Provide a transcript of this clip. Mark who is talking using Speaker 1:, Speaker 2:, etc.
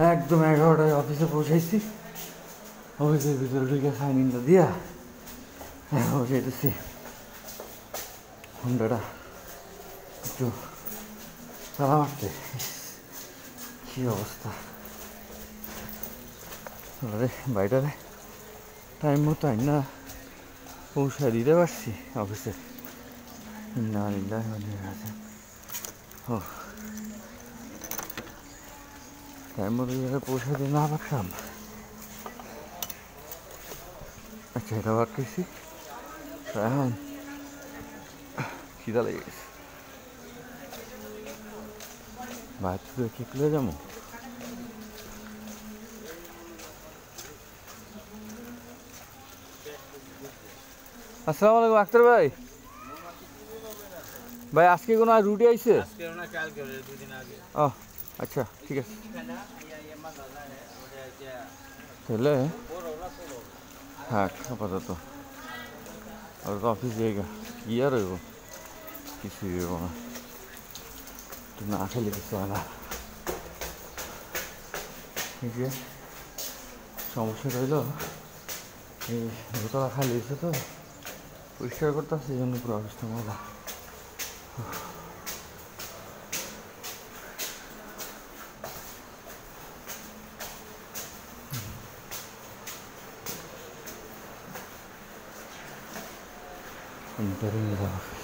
Speaker 1: একদম 11টায় অফিসে পৌঁছাইছি। অফিসের ভিতরে ঢুকে সাইন ইনটা দিয়া বসাইতেছি। হোন্ডাটা একটু চালা মারতে, কী অবস্থা! আরে বাইরে টাইম মতো না পৌঁছায় দিতে পারছি অফিসে। না আছে ও টাইম মতো জায়গায় পৌঁছায় দিয়ে না পারতাম। আচ্ছা, এটা বার করছি। এখন খিদা লেগে গেছে, বাইরে থেকে কি খুলে যাবো। আসসালামু আলাইকুম আক্তার ভাই। ভাই আজকে কোনো রুটি আইছে? ও আচ্ছা, ঠিক আছে। তাহলে থাক আপাতত। আর তো অফিস জায়গা কি আর হইব, কিছুই হইব না। না খেলে কিছু হয় না। এই যে সমস্যা রইল, এই দোতলা খালি হয়েছে তো পরিষ্কার করতে আসছে, এই জন্য পুরো অবস্থা মজা। Entering the office.